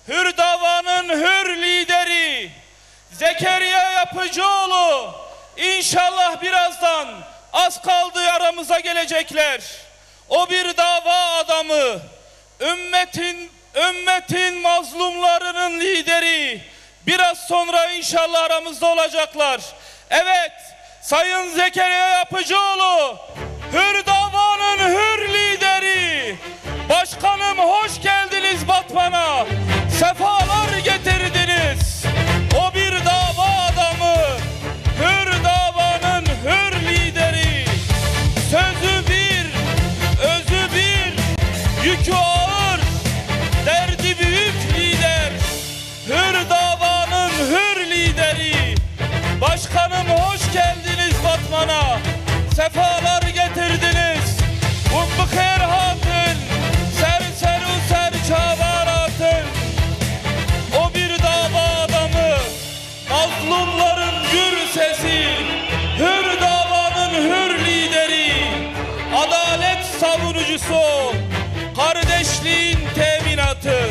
Hür davanın hür lideri Zekeriya Yapıcıoğlu inşallah birazdan az kaldı aramıza gelecekler. O bir dava adamı, ümmetin mazlumlarının lideri. Biraz sonra inşallah aramızda olacaklar. Evet, Sayın Zekeriya Yapıcıoğlu, hür davanın hür lideri. Başkanım hoş geldiniz Batman'a. Sefalar getirdiniz. O bir dava adamı, hür davanın hür lideri. Sözü bir, özü bir, yükü ağır, derdi büyük lider. Hür davanın hür lideri. Başkanım hoş geldiniz Batman'a. Sefalar getirdiniz. Umbu khair hatın, serseru serçavaratın. O bir dava adamı, mazlumların gür sesi. Hür davanın hür lideri. Adalet savunucusu, kardeşliğin teminatı.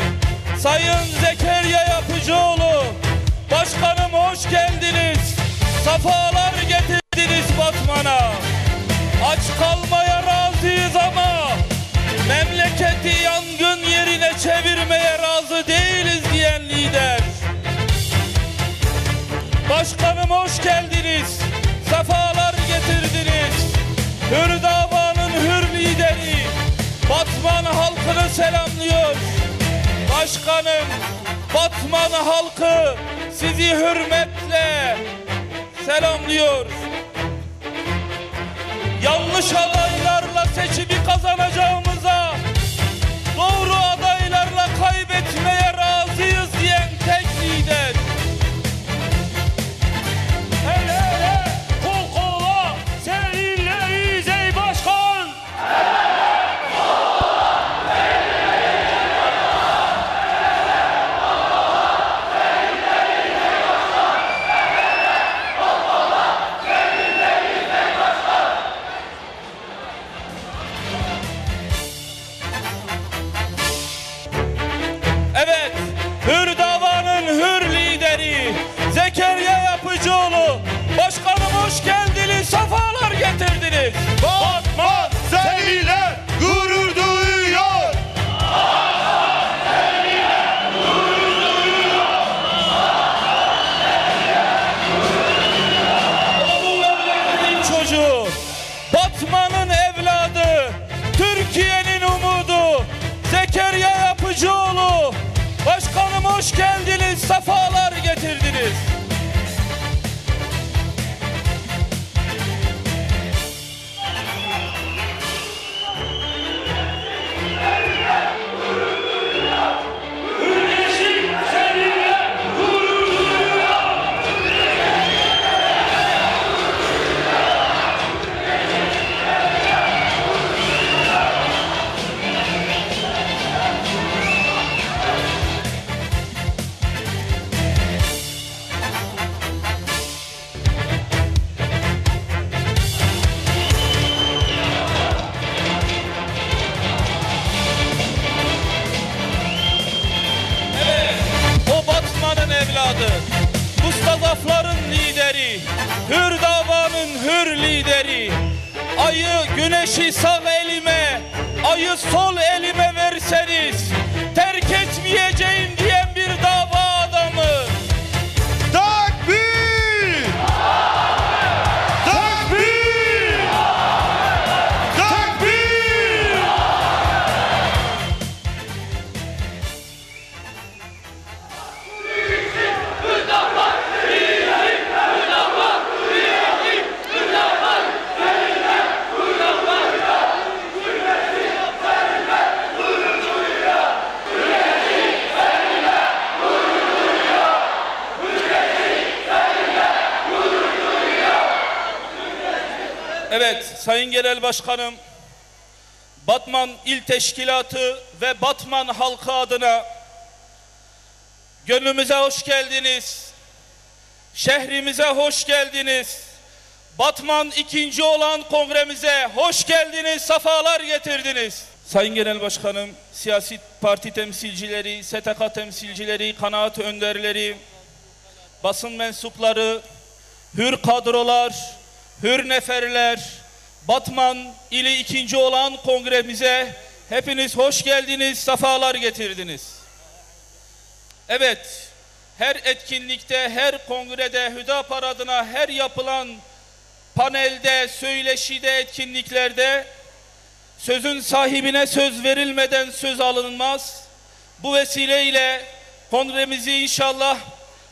Sayın Zekeriya Yapıcıoğlu, başkanım hoş geldiniz. Safalar getirdiniz Batman'a. Aç kalmaya razıyız ama memleketi yangın yerine çevirmeye razı değiliz diyen lider. Başkanım hoş geldiniz. Safalar getirdiniz. Hür davanın hür lideri Batman halkını selamlıyor. Başkanım, Batman halkı sizi hürmetle selamlıyor. Yanlış adaylarla seçimi kazanacağımıza, doğru adaylarla kaybetmeye razıyız diyen tek lider. Hele hele kol kola seninleyiz ey başkan. Evet, hür davanın hür lideri Zekeriya Yapıcıoğlu, başkanım hoş geldiniz, safalar getirdiniz. Batman seninle gurur duyuyor. Bu memleketin çocuğu, Batman'ın evladı, Türkiye'nin umudu Zekeriya Yapıcıoğlu, başkanım hoş geldiniz, safalar getirdiniz. O Batman'ın evladı, mustazafların lideri, hür davanın hür lideri. Ayı güneşi sağ elime, ayı sol elime verseniz terk etmeyeceğim diyen bir dava adamı. Takbir! Takbir! Takbir! Evet, Sayın Genel Başkanım, Batman İl Teşkilatı ve Batman halkı adına gönlümüze hoş geldiniz. Şehrimize hoş geldiniz. Batman 2. olan kongremize hoş geldiniz, safalar getirdiniz. Sayın Genel Başkanım, siyasi parti temsilcileri, STK temsilcileri, kanaat önderleri, basın mensupları, hür kadrolar, hür neferler, Batman ili ikinci olan kongremize hepiniz hoş geldiniz, sefalar getirdiniz. Evet, her etkinlikte, her kongrede, Hüdapar adına her yapılan panelde, söyleşide, etkinliklerde sözün sahibine söz verilmeden söz alınmaz. Bu vesileyle kongremizi inşallah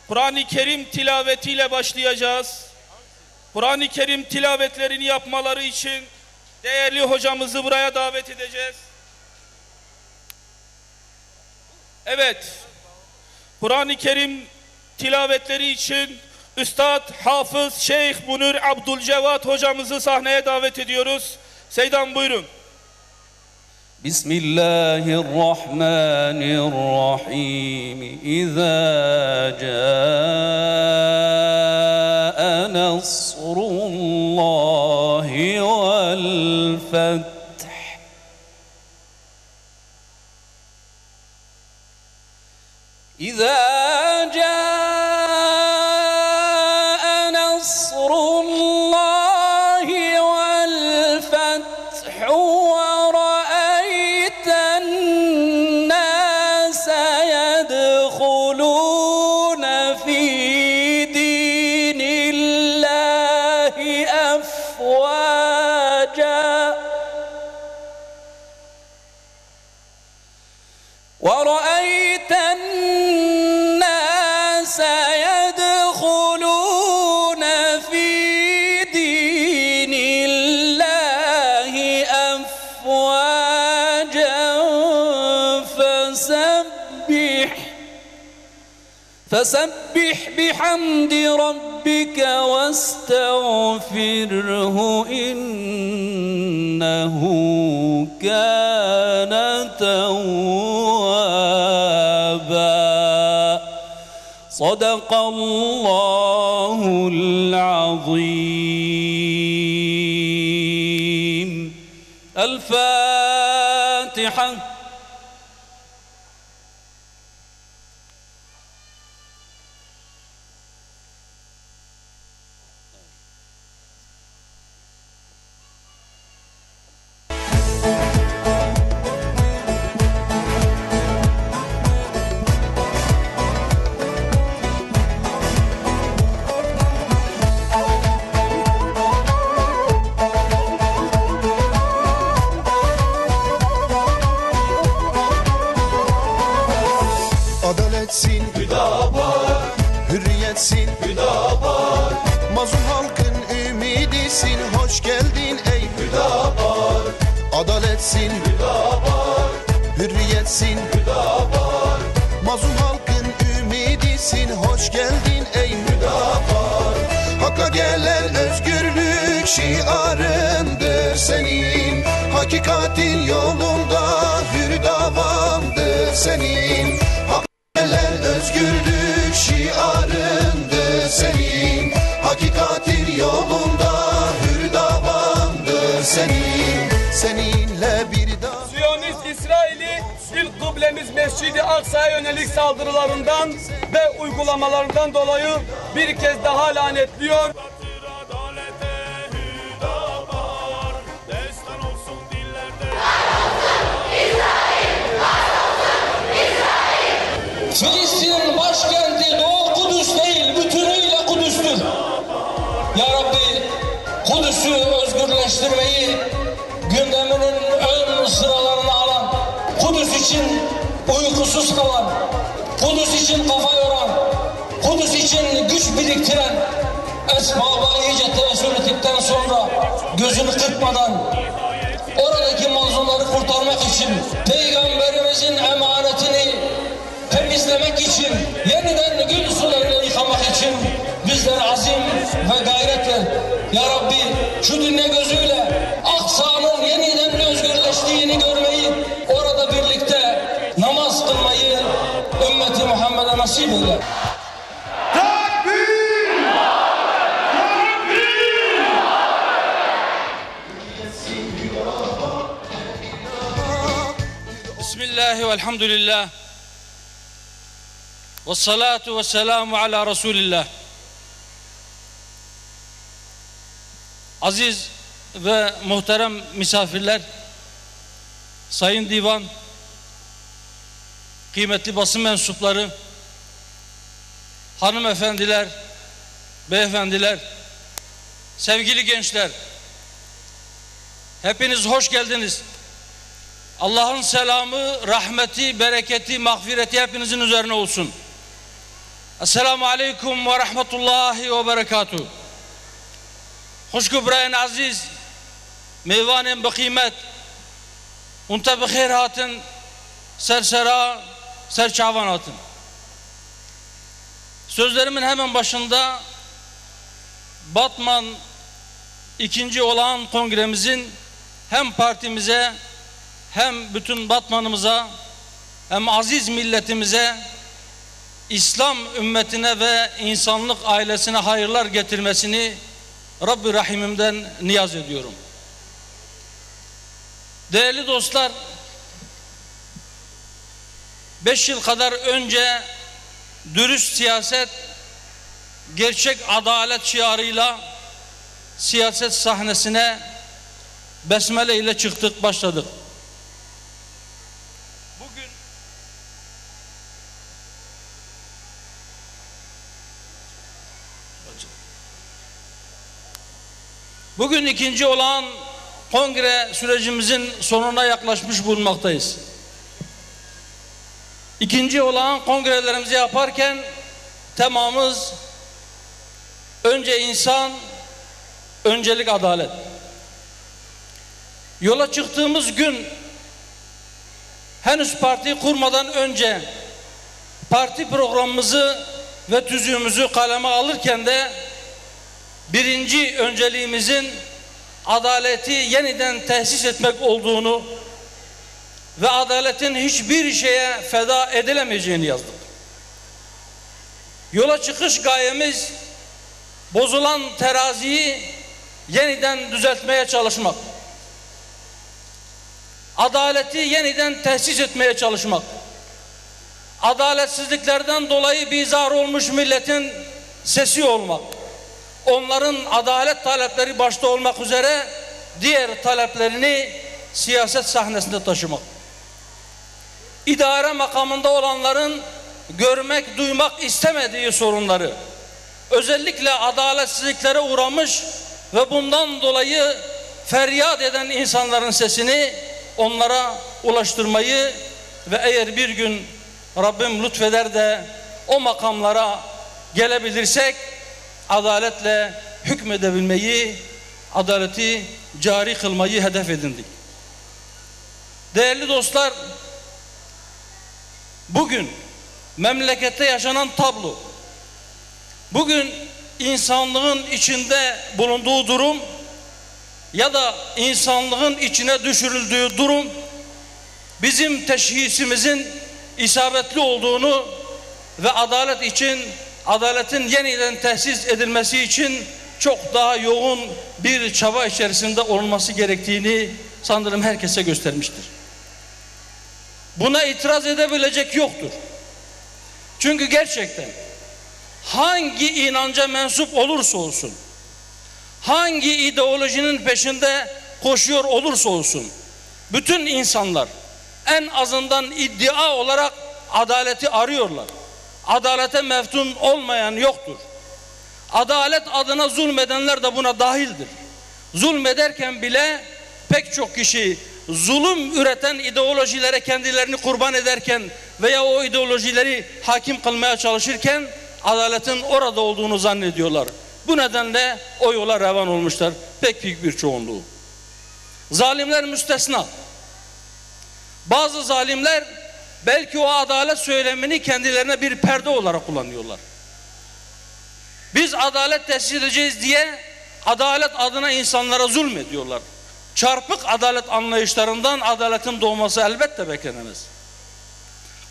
Kur'an-ı Kerim tilavetiyle başlayacağız. Kur'an-ı Kerim tilavetlerini yapmaları için değerli hocamızı buraya davet edeceğiz. Evet, Kur'an-ı Kerim tilavetleri için Üstad Hafız Şeyh Münir Abdülcevat hocamızı sahneye davet ediyoruz. Seydan buyurun. Bismillahirrahmanirrahim. İzâ câe nasrullahi vel feth. İzâ câe nasrullahi vel feth ve ra'eyten nâse yedhulûne fî dînillâhi efvâcâ ve ra'eyten الناس يدخلون في دين الله أفواجا فسبح بحمد ربك واستغفره إنه كان توابا صدق الله العظيم. الفاتحة. Adaletsin Hüdapar, hürriyetsin Hüdapar, mazlum halkın ümidisin, hoş geldin ey Hüdapar. Adaletsin Hüdapar, hürriyetsin Hüdapar, mazlum halkın ümidisin, hoş geldin ey Hüdapar. Hakka gelen özgürlük şiarındır senin, hakikatin yolunda hür davandır senin. Gelen özgürlük şiarındır senin, hakikatin yolunda hür davandır senin. Seninle bir daha Siyonist İsrail'i ilk kıblemiz Mescid-i Aksa'ya yönelik saldırılarından ve uygulamalarından dolayı bir kez daha lanetliyor. Filistin'in başkenti Doğu Kudüs değil, bütünüyle Kudüs'tür. Ya Rabbi, Kudüs'ü özgürleştirmeyi gündeminin ön sıralarına alan, Kudüs için uykusuz kalan, Kudüs için kafa yoran, Kudüs için güç biriktiren, esbaba iyice tevessül ettikten sonra gözünü kırpmadan oradaki mazlumları kurtarmak için Peygamberimizin emanetini temizlemek için, yeniden gül sularıyla yıkamak için bizler azim ve gayretle Ya Rabbi şu dünya gözüyle Aksa'nın yeniden özgürleştiğini görmeyi, orada birlikte namaz kılmayı ümmeti Muhammed'e nasip eyle. velhamdülillah. Ve salatu ve selamu ala Resulillah. Aziz ve muhterem misafirler, sayın divan, kıymetli basın mensupları, hanımefendiler, beyefendiler, sevgili gençler, hepiniz hoş geldiniz. Allah'ın selamı, rahmeti, bereketi, mağfireti hepinizin üzerine olsun. Esselamu aleyküm ve rahmetullahi ve berekatuhu. Hoşgubreyn aziz, meyvanen bi kıymet, unta bi khir hatın, sersera, serçavan hatın. Sözlerimin hemen başında Batman 2. olağan kongremizin hem partimize hem bütün Batman'ımıza hem aziz milletimize, İslam ümmetine ve insanlık ailesine hayırlar getirmesini Rabbi Rahim'imden niyaz ediyorum. Değerli dostlar, 5 yıl kadar önce dürüst siyaset, gerçek adalet şiarıyla siyaset sahnesine besmele ile çıktık, başladık. Bugün 2. olan kongre sürecimizin sonuna yaklaşmış bulunmaktayız. 2. olan kongrelerimizi yaparken temamız önce insan, öncelik adalet. Yola çıktığımız gün henüz parti kurmadan önce parti programımızı ve tüzüğümüzü kaleme alırken de birinci önceliğimizin adaleti yeniden tesis etmek olduğunu ve adaletin hiçbir şeye feda edilemeyeceğini yazdık. Yola çıkış gayemiz bozulan teraziyi yeniden düzeltmeye çalışmak. Adaleti yeniden tesis etmeye çalışmak. Adaletsizliklerden dolayı bizar olmuş milletin sesi olmak. Onların adalet talepleri başta olmak üzere diğer taleplerini siyaset sahnesinde taşımak. İdare makamında olanların görmek, duymak istemediği sorunları, özellikle adaletsizliklere uğramış ve bundan dolayı feryat eden insanların sesini onlara ulaştırmayı ve eğer bir gün Rabbim lütfeder de o makamlara gelebilirsek adaletle hükmedebilmeyi, adaleti cari kılmayı hedef edindik. Değerli dostlar, bugün memlekette yaşanan tablo, bugün insanlığın içinde bulunduğu durum ya da insanlığın içine düşürüldüğü durum bizim teşhisimizin isabetli olduğunu ve adalet için, adaletin yeniden tesis edilmesi için çok daha yoğun bir çaba içerisinde olması gerektiğini sanırım herkese göstermiştir. Buna itiraz edebilecek yoktur. Çünkü gerçekten hangi inanca mensup olursa olsun, hangi ideolojinin peşinde koşuyor olursa olsun, bütün insanlar en azından iddia olarak adaleti arıyorlar. Adalete meftun olmayan yoktur. Adalet adına zulmedenler de buna dahildir. Zulmederken bile pek çok kişi zulüm üreten ideolojilere kendilerini kurban ederken veya o ideolojileri hakim kılmaya çalışırken adaletin orada olduğunu zannediyorlar. Bu nedenle o yola revan olmuşlar pek büyük bir çoğunluğu. Zalimler müstesna. Bazı zalimler belki o adalet söylemini kendilerine bir perde olarak kullanıyorlar. Biz adalet tesis edeceğiz diye adalet adına insanlara zulmediyorlar. Çarpık adalet anlayışlarından adaletin doğması elbette beklenemez.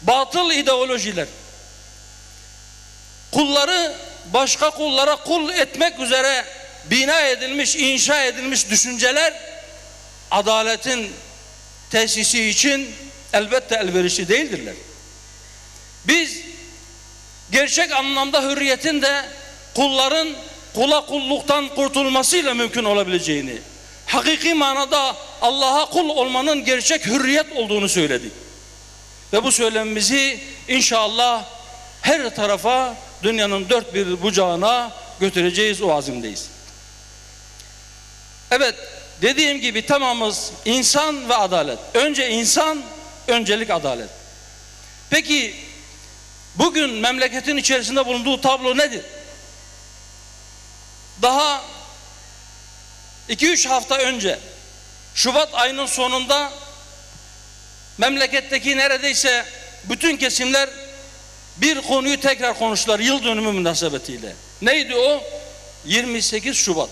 Batıl ideolojiler, kulları başka kullara kul etmek üzere bina edilmiş, inşa edilmiş düşünceler adaletin tesisi için elbette elverişli değildirler. Biz gerçek anlamda hürriyetin de kulların kula kulluktan kurtulmasıyla mümkün olabileceğini, hakiki manada Allah'a kul olmanın gerçek hürriyet olduğunu söyledik. Ve bu söylemimizi inşallah her tarafa, dünyanın dört bir bucağına götüreceğiz, o azimdeyiz. Evet, dediğim gibi tamamız insan ve adalet. Önce insan, öncelik adalet. Peki bugün memleketin içerisinde bulunduğu tablo nedir? Daha 2-3 hafta önce Şubat ayının sonunda memleketteki neredeyse bütün kesimler bir konuyu tekrar konuştular yıl dönümü münasebetiyle. Neydi o? 28 Şubat.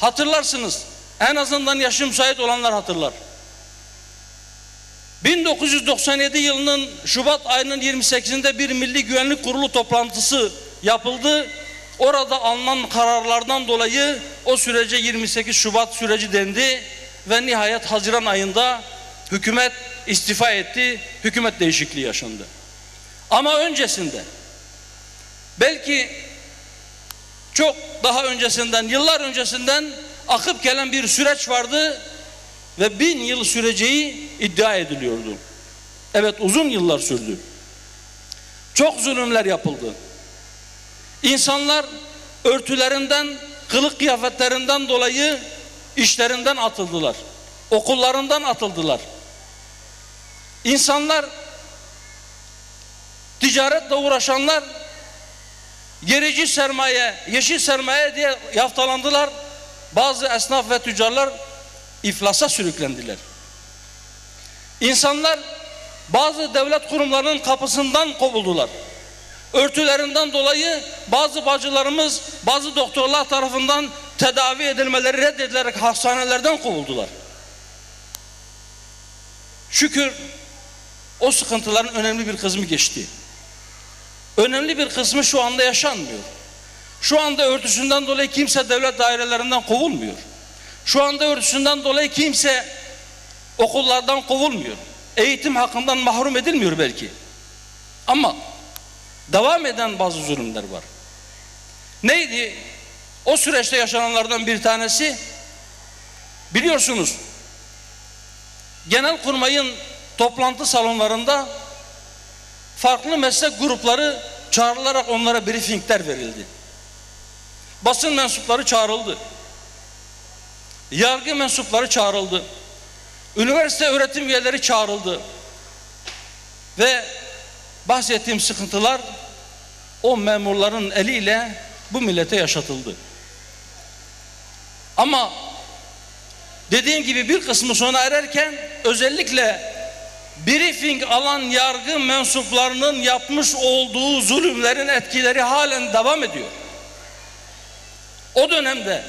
Hatırlarsınız. En azından yaşı müsait olanlar hatırlar. 1997 yılının Şubat ayının 28'inde bir Milli Güvenlik Kurulu toplantısı yapıldı. Orada alınan kararlardan dolayı o sürece 28 Şubat süreci dendi ve nihayet Haziran ayında hükümet istifa etti, hükümet değişikliği yaşandı. Ama öncesinde, belki çok daha öncesinden, yıllar öncesinden akıp gelen bir süreç vardı ve 1000 yıl süreceği iddia ediliyordu. Evet, uzun yıllar sürdü. Çok zulümler yapıldı. İnsanlar örtülerinden, kılık kıyafetlerinden dolayı işlerinden atıldılar. Okullarından atıldılar. İnsanlar, ticaretle uğraşanlar gerici sermaye, yeşil sermaye diye yaftalandılar. Bazı esnaf ve tüccarlar iflasa sürüklendiler. İnsanlar bazı devlet kurumlarının kapısından kovuldular. Örtülerinden dolayı bazı bacılarımız bazı doktorlar tarafından tedavi edilmeleri reddedilerek hastanelerden kovuldular. Şükür o sıkıntıların önemli bir kısmı geçti. Önemli bir kısmı şu anda yaşanmıyor. Şu anda örtüsünden dolayı kimse devlet dairelerinden kovulmuyor. Şu anda örtüsünden dolayı kimse okullardan kovulmuyor. Eğitim hakkından mahrum edilmiyor belki. Ama devam eden bazı zulümler var. Neydi? O süreçte yaşananlardan bir tanesi, biliyorsunuz, Genelkurmay'ın toplantı salonlarında farklı meslek grupları çağrılarak onlara briefingler verildi. Basın mensupları çağrıldı. Yargı mensupları çağrıldı. Üniversite öğretim üyeleri çağrıldı. Ve bahsettiğim sıkıntılar o memurların eliyle bu millete yaşatıldı. Ama dediğim gibi bir kısmı sona ererken özellikle briefing alan yargı mensuplarının yapmış olduğu zulümlerin etkileri halen devam ediyor. O dönemde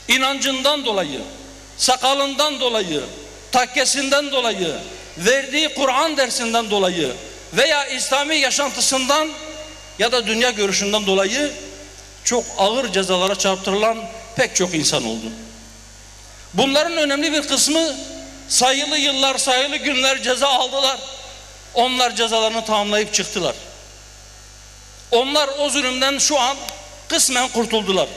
inancından dolayı, sakalından dolayı, takkesinden dolayı, verdiği Kur'an dersinden dolayı veya İslami yaşantısından ya da dünya görüşünden dolayı çok ağır cezalara çarptırılan pek çok insan oldu. Bunların önemli bir kısmı sayılı yıllar, sayılı günler ceza aldılar. Onlar cezalarını tamamlayıp çıktılar. Onlar o zulümden şu an kısmen kurtuldular.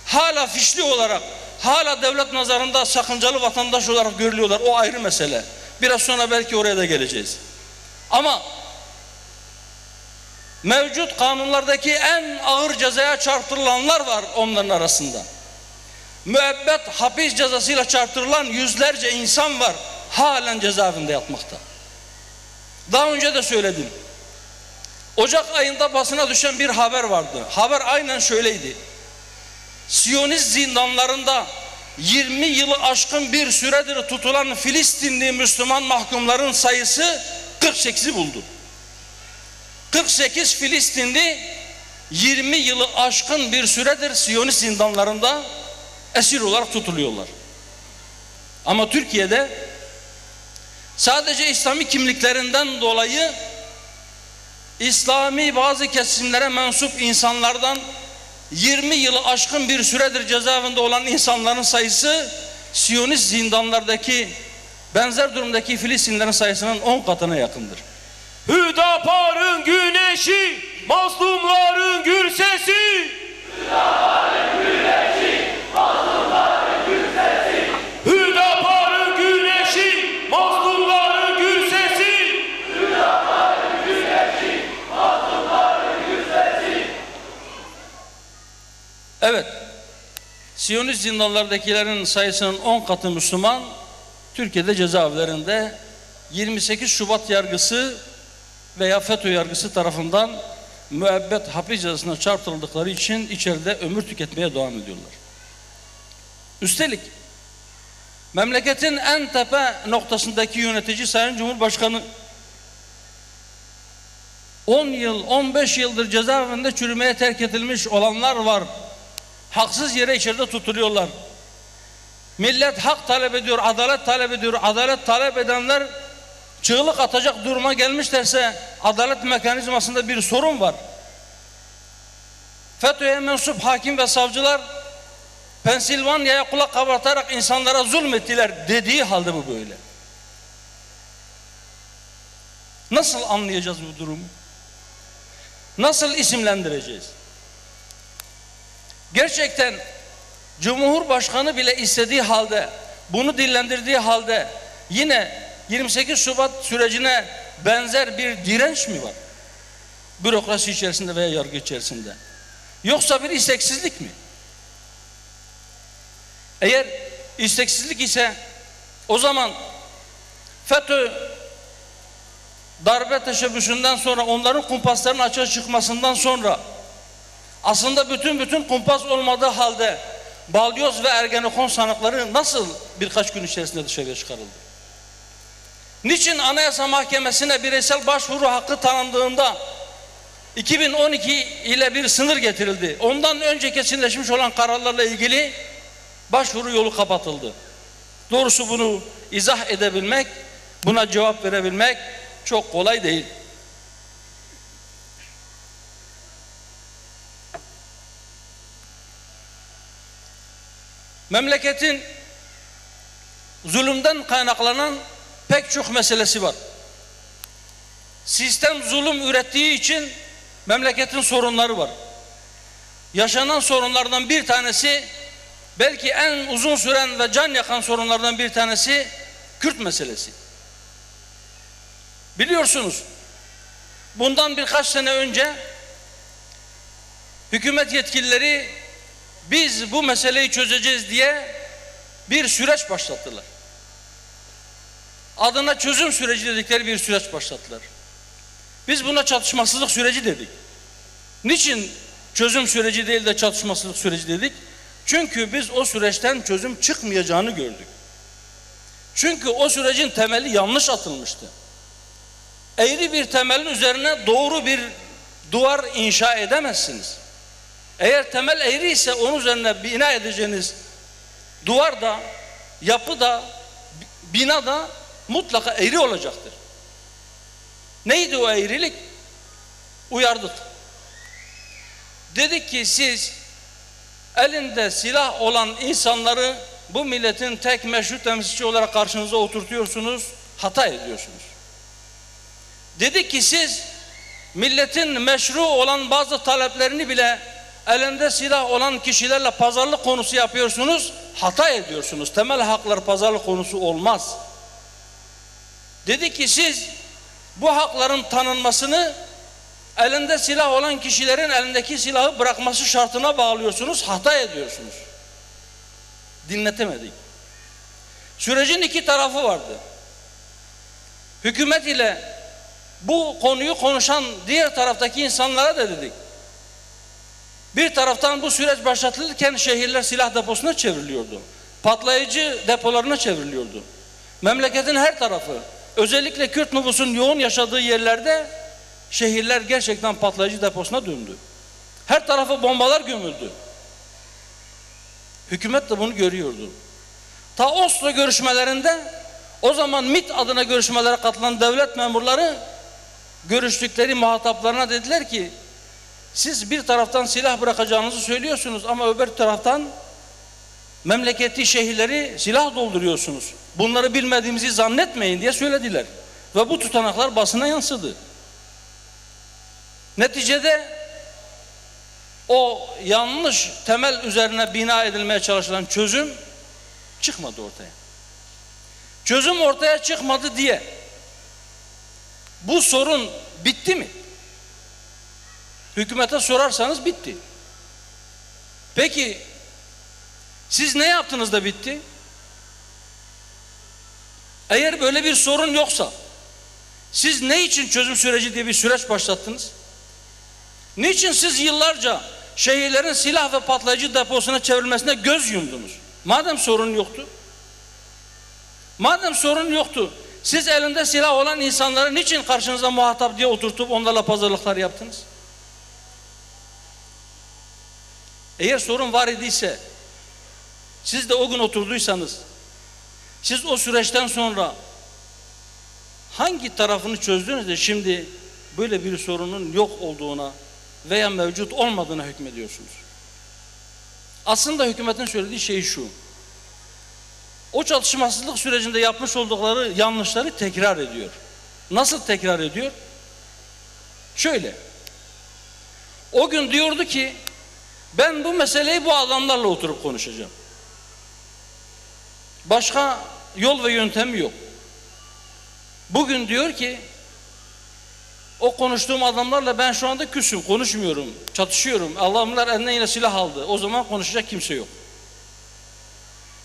Hala fişli olarak, hala devlet nazarında sakıncalı vatandaş olarak görülüyorlar. O ayrı mesele. Biraz sonra belki oraya da geleceğiz. Ama mevcut kanunlardaki en ağır cezaya çarptırılanlar var onların arasında. Müebbet hapis cezasıyla çarptırılan yüzlerce insan var. Halen cezaevinde yatmakta. Daha önce de söyledim. Ocak ayında basına düşen bir haber vardı. Haber aynen şöyleydi. Siyonist zindanlarında 20 yılı aşkın bir süredir tutulan Filistinli Müslüman mahkumların sayısı 48'i buldu. 48 Filistinli 20 yılı aşkın bir süredir Siyonist zindanlarında esir olarak tutuluyorlar. Ama Türkiye'de sadece İslami kimliklerinden dolayı İslami bazı kesimlere mensup insanlardan 20 yılı aşkın bir süredir cezaevinde olan insanların sayısı Siyonist zindanlardaki benzer durumdaki Filistinlerin sayısının 10 katına yakındır. Hüdapar'ın güneşi, mazlumların gür sesi. Hüdapar'ın güneşi, mazlumların gür sesi. Hüdapar'ın güneşi, mazlumların gür sesi. Hüdapar'ın güneşi, mazlumların gür sesi. Evet, Siyonist zindanlardakilerin sayısının 10 katı Müslüman, Türkiye'de cezaevlerinde 28 Şubat yargısı veya FETÖ yargısı tarafından müebbet hapis cezasına çarptırıldıkları için içeride ömür tüketmeye devam ediyorlar. Üstelik memleketin en tepe noktasındaki yönetici Sayın Cumhurbaşkanı 10 yıl, 15 yıldır cezaevinde çürümeye terk edilmiş olanlar var. Haksız yere içeride tutuluyorlar. Millet hak talep ediyor, adalet talep ediyor. Adalet talep edenler çığlık atacak duruma gelmişlerse adalet mekanizmasında bir sorun var. FETÖ'ye mensup hakim ve savcılar Pensilvanya'ya kulak kabartarak insanlara zulmettiler dediği halde bu böyle. Nasıl anlayacağız bu durumu? Nasıl isimlendireceğiz? Gerçekten Cumhurbaşkanı bile istediği halde, bunu dillendirdiği halde yine 28 Şubat sürecine benzer bir direnç mi var? Bürokrasi içerisinde veya yargı içerisinde. Yoksa bir isteksizlik mi? Eğer isteksizlik ise o zaman FETÖ darbe teşebbüsünden sonra, onların kumpaslarının açığa çıkmasından sonra aslında bütün kumpas olmadığı halde Balyoz ve Ergenekon sanıkları nasıl birkaç gün içerisinde dışarıya çıkarıldı? Niçin Anayasa Mahkemesi'ne bireysel başvuru hakkı tanındığında 2012 ile bir sınır getirildi? Ondan önce kesinleşmiş olan kararlarla ilgili başvuru yolu kapatıldı. Doğrusu bunu izah edebilmek, buna cevap verebilmek çok kolay değil. Memleketin zulümden kaynaklanan pek çok meselesi var. Sistem zulüm ürettiği için memleketin sorunları var. Yaşanan sorunlardan bir tanesi, belki en uzun süren ve can yakan sorunlardan bir tanesi Kürt meselesi. Biliyorsunuz, bundan birkaç sene önce hükümet yetkilileri biz bu meseleyi çözeceğiz diye bir süreç başlattılar. Adına çözüm süreci dedikleri bir süreç başlattılar. Biz buna çatışmasızlık süreci dedik. Niçin çözüm süreci değil de çatışmasızlık süreci dedik? Çünkü biz o süreçten çözüm çıkmayacağını gördük. Çünkü o sürecin temeli yanlış atılmıştı. Eğri bir temelin üzerine doğru bir duvar inşa edemezsiniz. Eğer temel eğri ise onun üzerine bina edeceğiniz duvar da, yapı da, bina da mutlaka eğri olacaktır. Neydi o eğrilik? Uyardık. Dedik ki siz elinde silah olan insanları bu milletin tek meşru temsilcisi olarak karşınıza oturtuyorsunuz, hata ediyorsunuz. Dedik ki siz milletin meşru olan bazı taleplerini bile elinde silah olan kişilerle pazarlık konusu yapıyorsunuz, hata ediyorsunuz. Temel haklar pazarlık konusu olmaz. Dedi ki siz bu hakların tanınmasını elinde silah olan kişilerin elindeki silahı bırakması şartına bağlıyorsunuz, hata ediyorsunuz. Dinletemedik. Sürecin iki tarafı vardı. Hükümet ile bu konuyu konuşan diğer taraftaki insanlara da dedik. Bir taraftan bu süreç başlatılırken şehirler silah deposuna çevriliyordu. Patlayıcı depolarına çevriliyordu. Memleketin her tarafı, özellikle Kürt nüfusun yoğun yaşadığı yerlerde şehirler gerçekten patlayıcı deposuna döndü. Her tarafa bombalar gömüldü. Hükümet de bunu görüyordu. Ta Oslo görüşmelerinde, o zaman MİT adına görüşmelere katılan devlet memurları görüştükleri muhataplarına dediler ki siz bir taraftan silah bırakacağınızı söylüyorsunuz ama öbür taraftan memleketi şehirleri silah dolduruyorsunuz. Bunları bilmediğimizi zannetmeyin diye söylediler. Ve bu tutanaklar basına yansıdı. Neticede o yanlış temel üzerine bina edilmeye çalışılan çözüm çıkmadı ortaya. Çözüm ortaya çıkmadı diye bu sorun bitti mi? Hükümete sorarsanız bitti. Peki siz ne yaptınız da bitti? Eğer böyle bir sorun yoksa siz ne için çözüm süreci diye bir süreç başlattınız? Niçin siz yıllarca şehirlerin silah ve patlayıcı deposuna çevrilmesine göz yumdunuz? Madem sorun yoktu. Madem sorun yoktu, siz elinde silah olan insanları niçin karşınıza muhatap diye oturtup onlarla pazarlıklar yaptınız? Eğer sorun var idiyse, siz de o gün oturduysanız, siz o süreçten sonra hangi tarafını çözdünüz de şimdi böyle bir sorunun yok olduğuna veya mevcut olmadığına hükmediyorsunuz? Aslında hükümetin söylediği şey şu: o çatışmasızlık sürecinde yapmış oldukları yanlışları tekrar ediyor. Nasıl tekrar ediyor? Şöyle: o gün diyordu ki ben bu meseleyi bu adamlarla oturup konuşacağım. Başka yol ve yöntemi yok. Bugün diyor ki o konuştuğum adamlarla ben şu anda küsüm, konuşmuyorum, çatışıyorum. Allah'ımlar eline yine silah aldı. O zaman konuşacak kimse yok.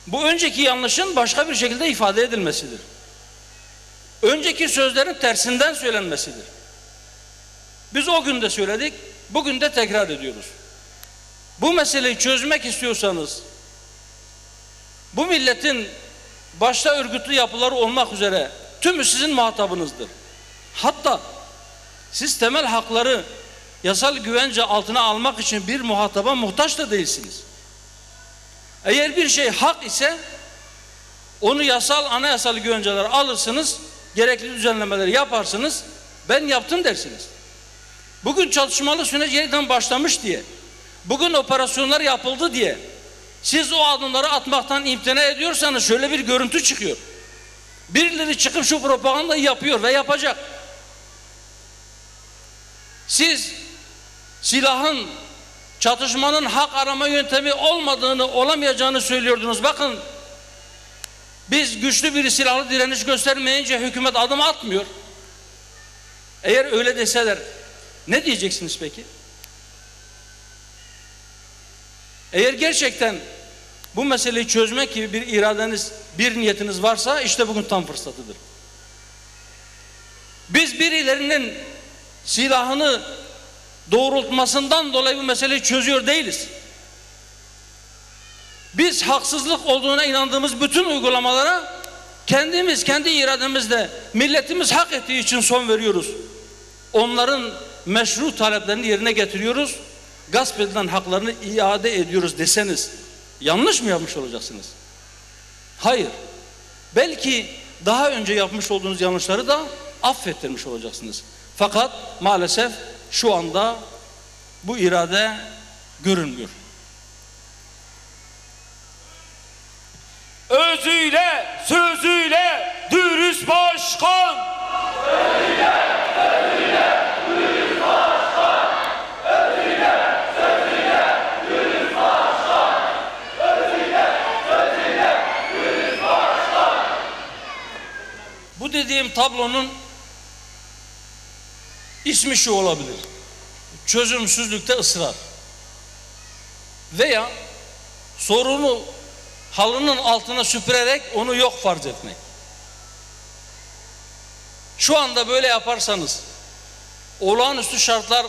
Bu önceki yanlışın başka bir şekilde ifade edilmesidir. Önceki sözlerin tersinden söylenmesidir. Biz o gün de söyledik, bugün de tekrar ediyoruz. Bu meseleyi çözmek istiyorsanız, bu milletin başta örgütlü yapıları olmak üzere tümü sizin muhatabınızdır. Hatta siz temel hakları yasal güvence altına almak için bir muhataba muhtaç da değilsiniz. Eğer bir şey hak ise onu yasal, anayasal güvenceler alırsınız, gerekli düzenlemeleri yaparsınız, ben yaptım dersiniz. Bugün çatışmalı süreç yeniden başlamış diye, bugün operasyonlar yapıldı diye siz o adımları atmaktan imtina ediyorsanız şöyle bir görüntü çıkıyor. Birileri çıkıp şu propagandayı yapıyor ve yapacak. Siz silahın, çatışmanın hak arama yöntemi olmadığını, olamayacağını söylüyordunuz. Bakın, biz güçlü bir silahlı direniş göstermeyince hükümet adım atmıyor. Eğer öyle deseler ne diyeceksiniz peki? Eğer gerçekten bu meseleyi çözmek gibi bir iradeniz, bir niyetiniz varsa işte bugün tam fırsatıdır. Biz birilerinin silahını doğrultmasından dolayı bu meseleyi çözüyor değiliz. Biz haksızlık olduğuna inandığımız bütün uygulamalara kendimiz, kendi irademizle milletimiz hak ettiği için son veriyoruz. Onların meşru taleplerini yerine getiriyoruz. Gasp edilen haklarını iade ediyoruz deseniz yanlış mı yapmış olacaksınız? Hayır. Belki daha önce yapmış olduğunuz yanlışları da affettirmiş olacaksınız. Fakat maalesef şu anda bu irade görünmüyor. Özüyle, sözüyle dürüst başkan. Özüyle, sözüyle dürüst başkan. Özüyle, sözüyle dürüst başkan. Özüyle, sözüyle dürüst başkan. Bu dediğim tablonun ismi şu olabilir: çözümsüzlükte ısrar veya sorunu halının altına süpürerek onu yok farz etmek. Şu anda böyle yaparsanız olağanüstü şartlar,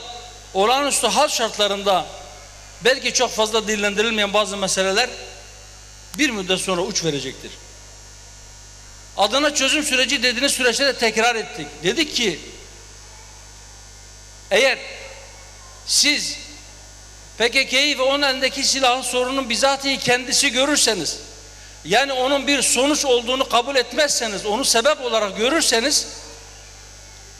olağanüstü hal şartlarında belki çok fazla dillendirilmeyen bazı meseleler bir müddet sonra uç verecektir. Adına çözüm süreci dediğiniz süreçte de tekrar ettik. Dedik ki eğer siz PKK'yı ve onun elindeki silahın sorunun bizatihi kendisi görürseniz, yani onun bir sonuç olduğunu kabul etmezseniz, onu sebep olarak görürseniz,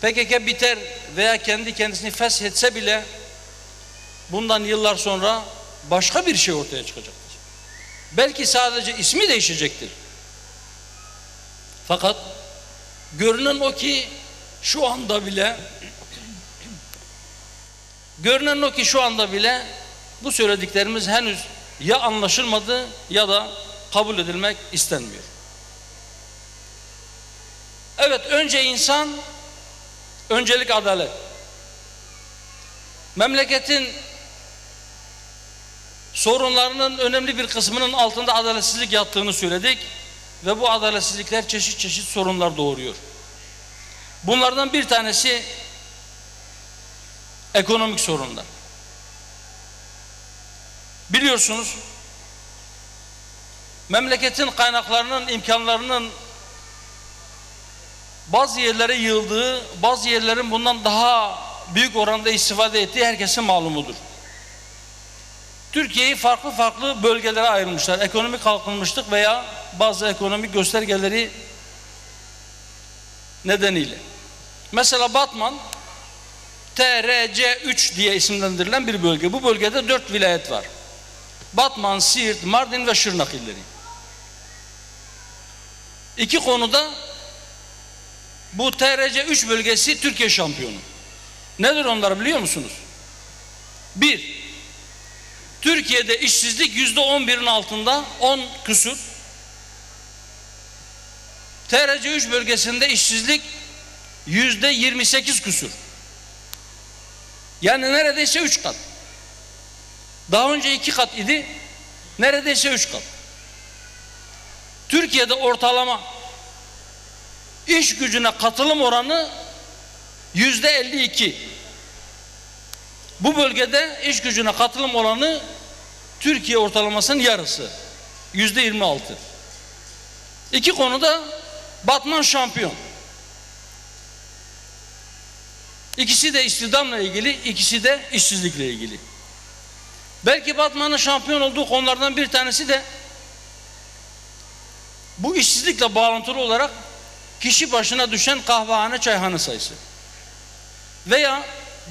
PKK biter veya kendi kendisini feshetse bile bundan yıllar sonra başka bir şey ortaya çıkacaktır. Belki sadece ismi değişecektir. Fakat görünen o ki şu anda bile bu söylediklerimiz henüz ya anlaşılmadı ya da kabul edilmek istenmiyor. Evet, önce insan, öncelik adalet. Memleketin sorunlarının önemli bir kısmının altında adaletsizlik yattığını söyledik ve bu adaletsizlikler çeşit çeşit sorunlar doğuruyor. Bunlardan bir tanesi ekonomik sorunlar. Biliyorsunuz, memleketin kaynaklarının, imkanlarının bazı yerlere yığıldığı, bazı yerlerin bundan daha büyük oranda istifade ettiği herkesin malumudur. Türkiye'yi farklı farklı bölgelere ayrılmışlar. Ekonomik kalkınmışlık veya bazı ekonomik göstergeleri nedeniyle. Mesela Batman, TRC3 diye isimlendirilen bir bölge. Bu bölgede 4 vilayet var. Batman, Siirt, Mardin ve Şırnak illeri. İki konuda bu TRC3 bölgesi Türkiye şampiyonu. Nedir onlar biliyor musunuz? 1. Türkiye'de işsizlik %11'in altında, 10 küsur. TRC3 bölgesinde işsizlik %28 küsur. Yani neredeyse 3 kat. Daha önce 2 kat idi, neredeyse 3 kat. Türkiye'de ortalama iş gücüne katılım oranı %52. Bu bölgede iş gücüne katılım oranı Türkiye ortalamasının yarısı, %26. İki konuda Batman şampiyon. İkisi de istihdamla ilgili, ikisi de işsizlikle ilgili. Belki Batman'ın şampiyon olduğu konulardan bir tanesi de bu işsizlikle bağlantılı olarak kişi başına düşen kahvehane, çayhane sayısı. Veya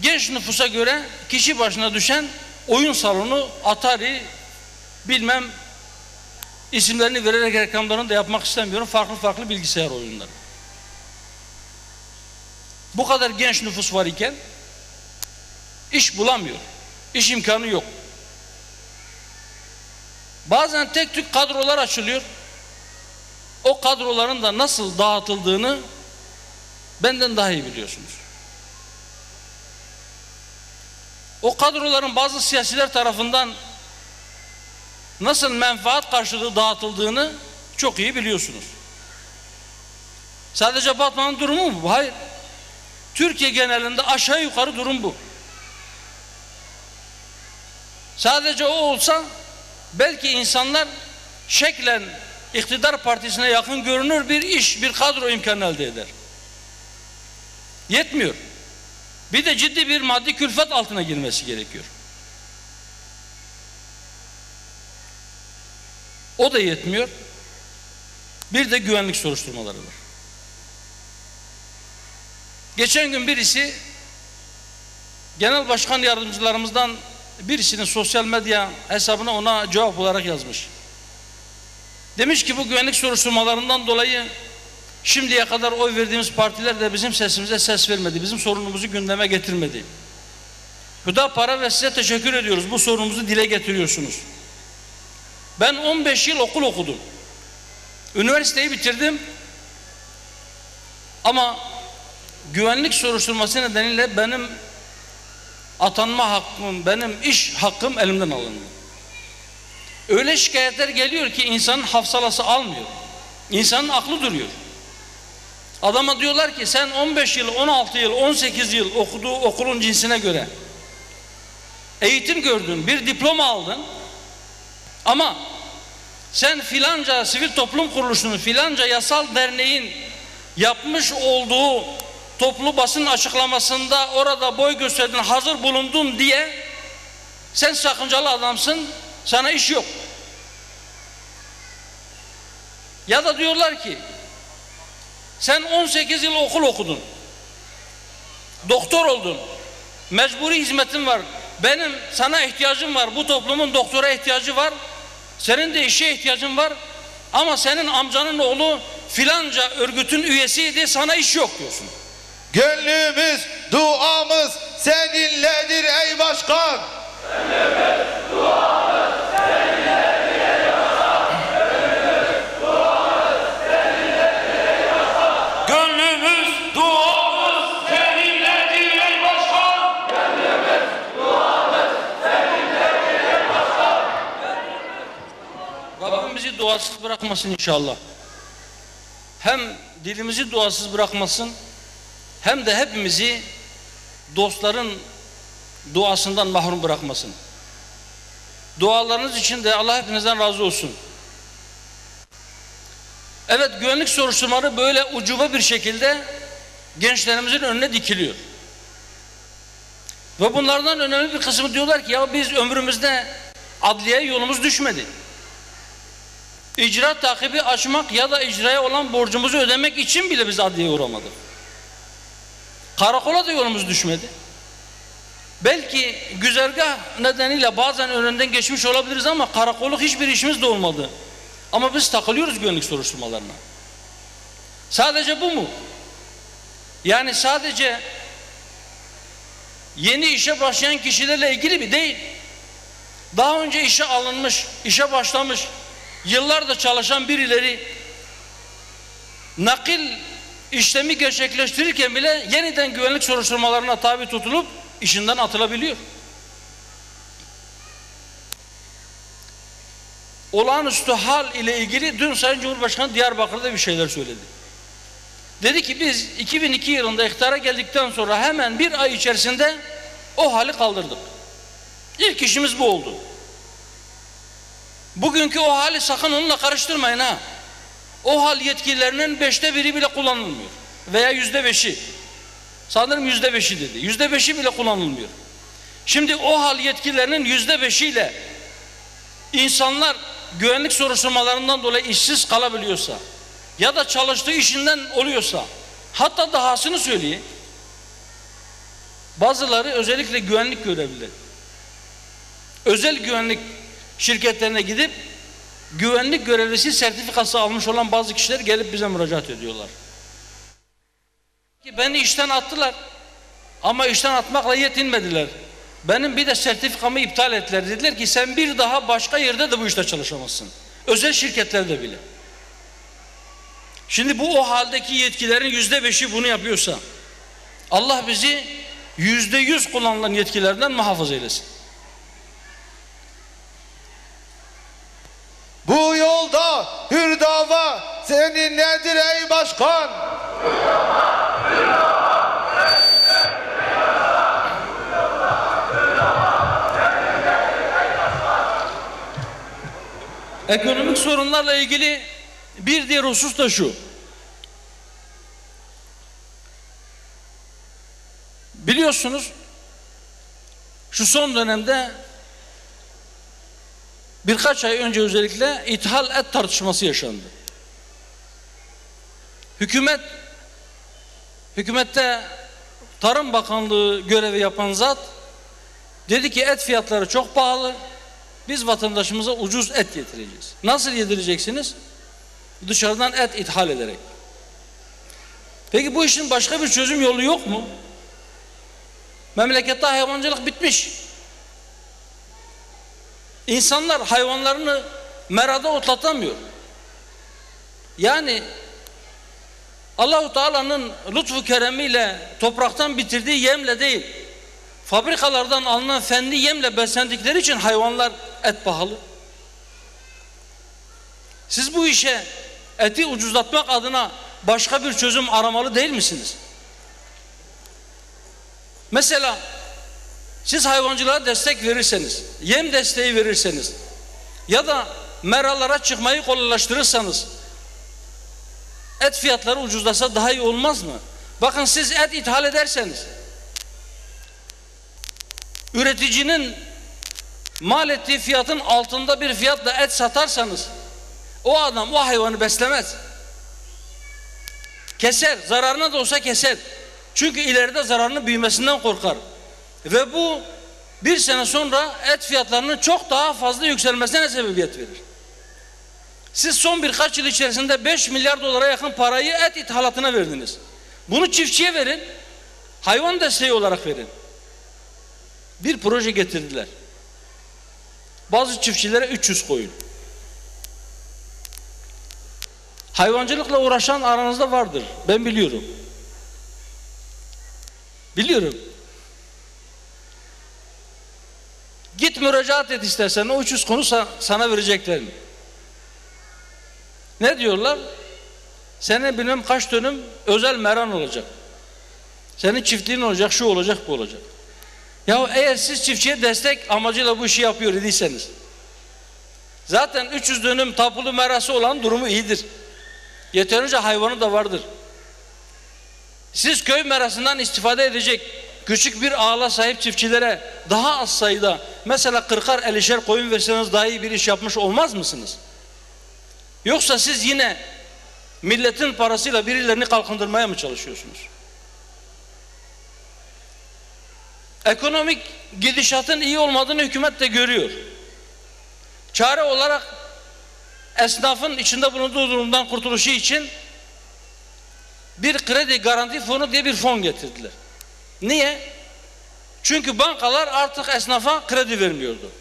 genç nüfusa göre kişi başına düşen oyun salonu, Atari, bilmem, isimlerini vererek reklamlarını da yapmak istemiyorum, farklı farklı bilgisayar oyunları. Bu kadar genç nüfus var iken iş bulamıyor, iş imkanı yok. Bazen tek tük kadrolar açılıyor. O kadroların da nasıl dağıtıldığını benden daha iyi biliyorsunuz. O kadroların bazı siyasiler tarafından nasıl menfaat karşılığı dağıtıldığını çok iyi biliyorsunuz. Sadece Batman'ın durumu mu bu? Hayır. Türkiye genelinde aşağı yukarı durum bu. Sadece o olsa belki insanlar şeklen iktidar partisine yakın görünür bir iş, bir kadro imkanı elde eder. Yetmiyor. Bir de ciddi bir maddi külfet altına girmesi gerekiyor. O da yetmiyor. Bir de güvenlik soruşturmaları var. Geçen gün birisi, genel başkan yardımcılarımızdan birisinin sosyal medya hesabına ona cevap olarak yazmış. Demiş ki bu güvenlik soruşturmalarından dolayı şimdiye kadar oy verdiğimiz partiler de bizim sesimize ses vermedi. Bizim sorunumuzu gündeme getirmedi. Hüdapara ve size teşekkür ediyoruz. Bu sorunumuzu dile getiriyorsunuz. Ben 15 yıl okul okudum. Üniversiteyi bitirdim. Ama güvenlik soruşturması nedeniyle benim atanma hakkım, benim iş hakkım elimden alındı. Öyle şikayetler geliyor ki insanın hafsalası almıyor. İnsanın aklı duruyor. Adama diyorlar ki sen 15 yıl, 16 yıl, 18 yıl okuduğu okulun cinsine göre eğitim gördün, bir diploma aldın ama sen filanca sivil toplum kuruluşunun, filanca yasal derneğin yapmış olduğu toplu basın açıklamasında orada boy gösterdin, hazır bulundun diye sen sakıncalı adamsın, sana iş yok. Ya da diyorlar ki sen 18 yıl okul okudun, doktor oldun, mecburi hizmetin var, benim sana ihtiyacım var, bu toplumun doktora ihtiyacı var, Senin de işe ihtiyacın var ama senin amcanın oğlu filanca örgütün üyesiydi, sana iş yok diyorsun. Gönlümüz, duamız seninledir ey başkan. Gönlümüz, duamız seninledir ey başkan. Gönlümüz, duamız seninledir ey başkan. Gönlümüz, duamız seninledir ey başkan. Gönlümüz, duamız seninledir ey başkan. Rabbim bizi duasız bırakmasın inşallah. Hem dilimizi duasız bırakmasın, hem de hepimizi dostların duasından mahrum bırakmasın. Dualarınız için de Allah hepinizden razı olsun. Evet, güvenlik soruşturmaları böyle ucube bir şekilde gençlerimizin önüne dikiliyor. Ve bunlardan önemli bir kısmı diyorlar ki ya biz ömrümüzde adliyeye yolumuz düşmedi. İcra takibi açmak ya da icraya olan borcumuzu ödemek için bile biz adliyeye uğramadık. Karakola da yolumuz düşmedi. Belki güzergah nedeniyle bazen önünden geçmiş olabiliriz ama karakolluk hiçbir işimiz de olmadı. Ama biz takılıyoruz güvenlik soruşturmalarına. Sadece bu mu? Yani sadece yeni işe başlayan kişilerle ilgili mi? Değil. Daha önce işe alınmış, işe başlamış, yıllardır çalışan birileri nakil işlemi gerçekleştirirken bile yeniden güvenlik soruşturmalarına tabi tutulup işinden atılabiliyor. Olağanüstü hal ile ilgili dün Sayın Cumhurbaşkanı Diyarbakır'da bir şeyler söyledi. Dedi ki biz 2002 yılında iktidara geldikten sonra hemen bir ay içerisinde o hali kaldırdık. İlk işimiz bu oldu. Bugünkü o hali sakın onunla karıştırmayın ha. O hal yetkililerinin 1/5 bile kullanılmıyor. Veya %5'i. Sanırım %5'i dedi. %5'i bile kullanılmıyor. Şimdi o hal yetkililerinin %5'iyle insanlar güvenlik soruşturmalarından dolayı işsiz kalabiliyorsa ya da çalıştığı işinden oluyorsa, hatta dahasını söyleyeyim, bazıları özellikle güvenlik görevlileri özel güvenlik şirketlerine gidip güvenlik görevlisi sertifikası almış olan bazı kişiler gelip bize müracaat ediyorlar. Beni işten attılar ama işten atmakla yetinmediler. Benim bir de sertifikamı iptal ettiler. Dediler ki sen bir daha başka yerde de bu işte çalışamazsın. Özel şirketlerde bile. Şimdi bu o haldeki yetkilerin %5'i bunu yapıyorsa Allah bizi %100 kullanılan yetkilerden muhafaza eylesin. Bu yolda hür dava seninledir ey başkan. Ekonomik sorunlarla ilgili bir diğer husus da şu. Biliyorsunuz şu son dönemde birkaç ay önce özellikle ithal et tartışması yaşandı. Hükümette Tarım Bakanlığı görevi yapan zat dedi ki et fiyatları çok pahalı. Biz vatandaşımıza ucuz et getireceğiz. Nasıl yedireceksiniz? Dışarıdan et ithal ederek. Peki bu işin başka bir çözüm yolu yok mu? Memlekette hayvancılık bitmiş. İnsanlar hayvanlarını merada otlatamıyor. Yani Allah-u Teala'nın lütfu keremiyle topraktan bitirdiği yemle değil, fabrikalardan alınan fenli yemle beslendikleri için hayvanlar et pahalı. Siz bu işe eti ucuzlatmak adına başka bir çözüm aramalı değil misiniz? Mesela siz hayvancılığa destek verirseniz, yem desteği verirseniz ya da meralara çıkmayı kolaylaştırırsanız et fiyatları ucuzlasa daha iyi olmaz mı? Bakın siz et ithal ederseniz üreticinin mal ettiği fiyatın altında bir fiyatla et satarsanız o adam o hayvanı beslemez. Keser, zararına da olsa keser. Çünkü ileride zararının büyümesinden korkar. Ve bu bir sene sonra et fiyatlarının çok daha fazla yükselmesine sebebiyet verir. Siz son birkaç yıl içerisinde 5 milyar dolara yakın parayı et ithalatına verdiniz. Bunu çiftçiye verin, hayvan desteği olarak verin. Bir proje getirdiler. Bazı çiftçilere 300 koyun. Hayvancılıkla uğraşan aranızda vardır. Ben biliyorum. Biliyorum. Git müracaat et istersen, o 300 konu sana verecekler. Ne diyorlar? Senin bilmem kaç dönüm özel meran olacak. Senin çiftliğin olacak, şu olacak, bu olacak. Ya eğer siz çiftçiye destek amacıyla bu işi yapıyor idiyseniz, zaten 300 dönüm tapulu merası olan durumu iyidir. Yeterince hayvanı da vardır. Siz köy merasından istifade edecek küçük bir ağla sahip çiftçilere daha az sayıda, mesela 40'ar 50'şer koyun verseniz daha iyi bir iş yapmış olmaz mısınız? Yoksa siz yine milletin parasıyla birilerini kalkındırmaya mı çalışıyorsunuz? Ekonomik gidişatın iyi olmadığını hükümet de görüyor. Çare olarak esnafın içinde bulunduğu durumdan kurtuluşu için bir kredi garanti fonu diye bir fon getirdiler. Niye? Çünkü bankalar artık esnafa kredi vermiyordu.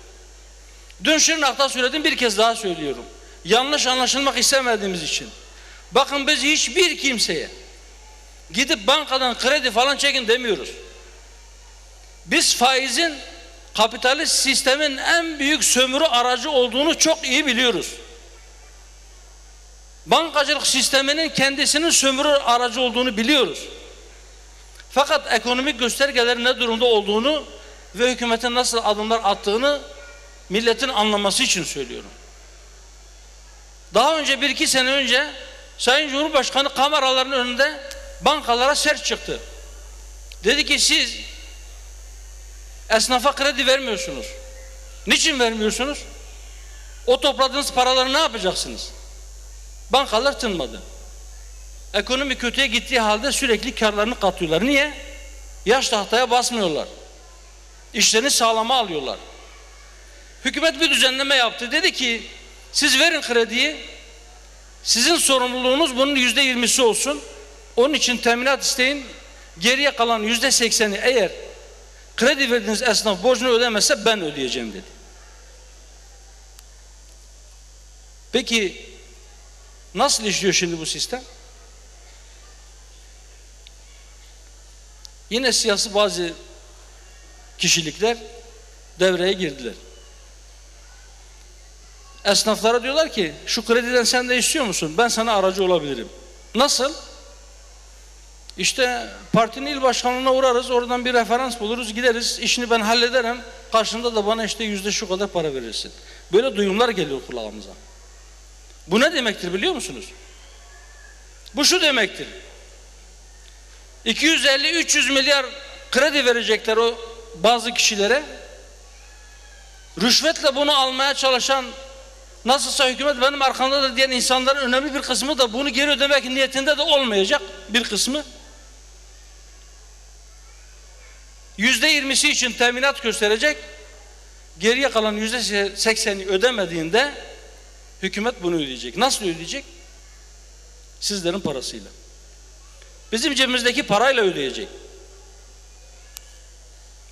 Dün Şırnak'ta söyledim, bir kez daha söylüyorum. Yanlış anlaşılmak istemediğimiz için. Bakın biz hiçbir kimseye gidip bankadan kredi falan çekin demiyoruz. Biz faizin kapitalist sistemin en büyük sömürü aracı olduğunu çok iyi biliyoruz. Bankacılık sisteminin kendisinin sömürü aracı olduğunu biliyoruz. Fakat ekonomik göstergelerin ne durumda olduğunu ve hükümetin nasıl adımlar attığını milletin anlaması için söylüyorum. Daha önce 1-2 sene önce Sayın Cumhurbaşkanı kameraların önünde bankalara sert çıktı. Dedi ki siz esnafa kredi vermiyorsunuz. Niçin vermiyorsunuz? O topladığınız paraları ne yapacaksınız? Bankalar tınmadı. Ekonomi kötüye gittiği halde sürekli karlarını katıyorlar. Niye? Yaş tahtaya basmıyorlar. İşlerini sağlama alıyorlar. Hükümet bir düzenleme yaptı. Dedi ki siz verin krediyi. Sizin sorumluluğunuz bunun %20'si olsun. Onun için teminat isteyin. Geriye kalan %80'i eğer kredi verdiğiniz esnaf borcunu ödemezse ben ödeyeceğim dedi. Peki nasıl işliyor şimdi bu sistem? Yine siyasi bazı kişilikler devreye girdiler. Esnaflara diyorlar ki şu krediden sen de istiyor musun? Ben sana aracı olabilirim. Nasıl? İşte partinin il başkanlığına uğrarız, oradan bir referans buluruz, gideriz, işini ben hallederim, karşında da bana işte yüzde şu kadar para verirsin. Böyle duyumlar geliyor kulağımıza. Bu ne demektir biliyor musunuz? Bu şu demektir. 250-300 milyar kredi verecekler o bazı kişilere. Rüşvetle bunu almaya çalışan, nasılsa hükümet benim arkamdadır diyen insanların önemli bir kısmı da bunu geri ödemek niyetinde de olmayacak bir kısmı. %20'si için teminat gösterecek. Geriye kalan %80'i ödemediğinde hükümet bunu ödeyecek. Nasıl ödeyecek? Sizlerin parasıyla. Bizim cebimizdeki parayla ödeyecek.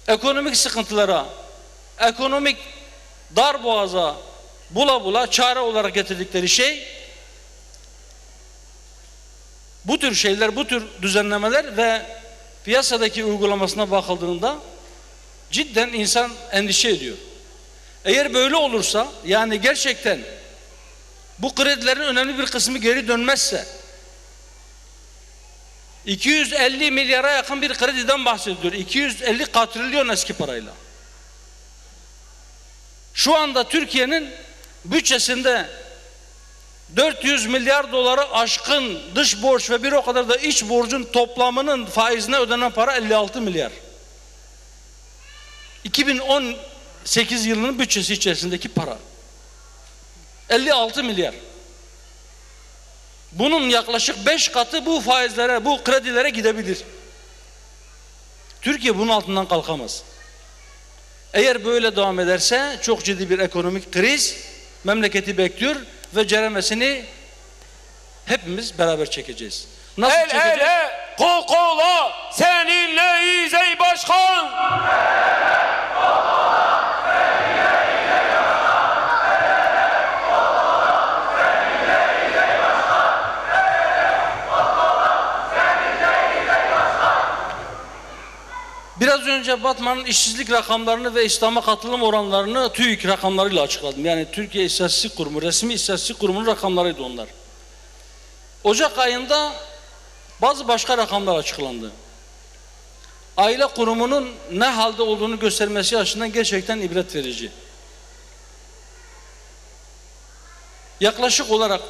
Ekonomik sıkıntılara, ekonomik darboğaza bula bula çare olarak getirdikleri şey bu tür şeyler, bu tür düzenlemeler ve piyasadaki uygulamasına bakıldığında cidden insan endişe ediyor. Eğer böyle olursa, yani gerçekten bu kredilerin önemli bir kısmı geri dönmezse 250 milyara yakın bir krediden bahsediyor. 250 katrilyon eski parayla. Şu anda Türkiye'nin bütçesinde 400 milyar doları aşkın dış borç ve bir o kadar da iç borcun toplamının faizine ödenen para 56 milyar. 2018 yılının bütçesi içerisindeki para 56 milyar. Bunun yaklaşık 5 katı bu faizlere, bu kredilere gidebilir. Türkiye bunun altından kalkamaz. Eğer böyle devam ederse çok ciddi bir ekonomik kriz memleketi bekliyor ve ceremesini hepimiz beraber çekeceğiz. Nasıl El çekeceğiz? ele, kol kola, seninleyiz ey başkan. Biraz önce Batman'ın işsizlik rakamlarını ve İslam'a katılım oranlarını TÜİK rakamlarıyla açıkladım. Yani Türkiye İstatistik Kurumu, resmi İstatistik Kurumu'nun rakamlarıydı onlar. Ocak ayında bazı başka rakamlar açıklandı. Aile kurumunun ne halde olduğunu göstermesi açısından gerçekten ibret verici. Yaklaşık olarak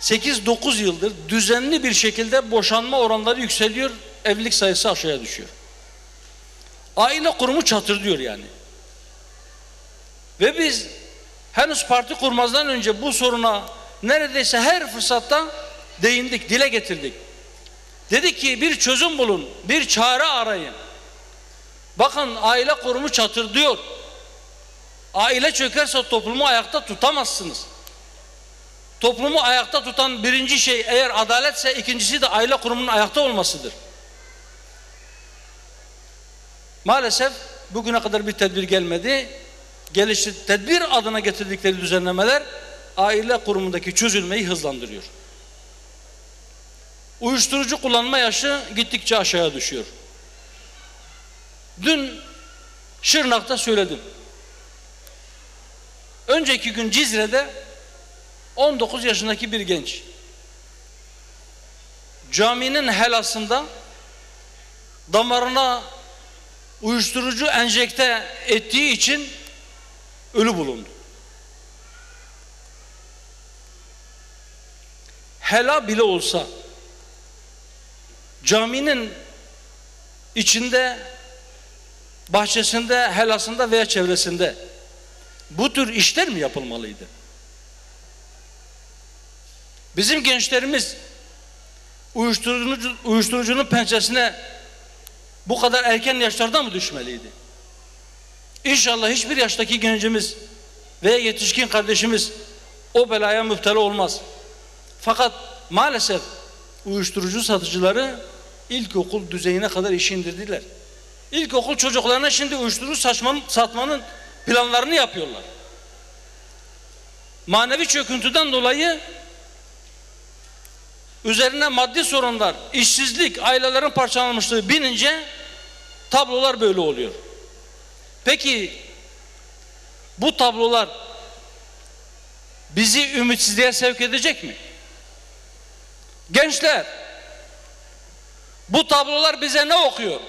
8-9 yıldır düzenli bir şekilde boşanma oranları yükseliyor, evlilik sayısı aşağıya düşüyor. Aile kurumu çatırdıyor yani. Ve biz henüz parti kurmazdan önce bu soruna neredeyse her fırsatta değindik, dile getirdik. Dedik ki bir çözüm bulun, bir çare arayın. Bakın aile kurumu çatırdıyor. Aile çökerse toplumu ayakta tutamazsınız. Toplumu ayakta tutan birinci şey eğer adaletse ikincisi de aile kurumunun ayakta olmasıdır. Maalesef bugüne kadar bir tedbir gelmedi. Tedbir adına getirdikleri düzenlemeler aile kurumundaki çözülmeyi hızlandırıyor. Uyuşturucu kullanma yaşı gittikçe aşağıya düşüyor. Dün Şırnak'ta söyledim. Önceki gün Cizre'de 19 yaşındaki bir genç caminin helasında damarına uyuşturucu enjekte ettiği için ölü bulundu. Hela bile olsa caminin içinde, bahçesinde, helasında veya çevresinde bu tür işler mi yapılmalıydı? Bizim gençlerimiz uyuşturucunun pençesine bu kadar erken yaşlarda mı düşmeliydi? İnşallah hiçbir yaştaki gencimiz veya yetişkin kardeşimiz o belaya müptela olmaz. Fakat maalesef uyuşturucu satıcıları ilkokul düzeyine kadar işi indirdiler. İlkokul çocuklarına şimdi uyuşturucu satmanın planlarını yapıyorlar. Manevi çöküntüden dolayı üzerine maddi sorunlar, işsizlik, ailelerin parçalanmışlığı binince tablolar böyle oluyor. Peki bu tablolar bizi ümitsizliğe sevk edecek mi? Gençler, bu tablolar bize ne okuyor?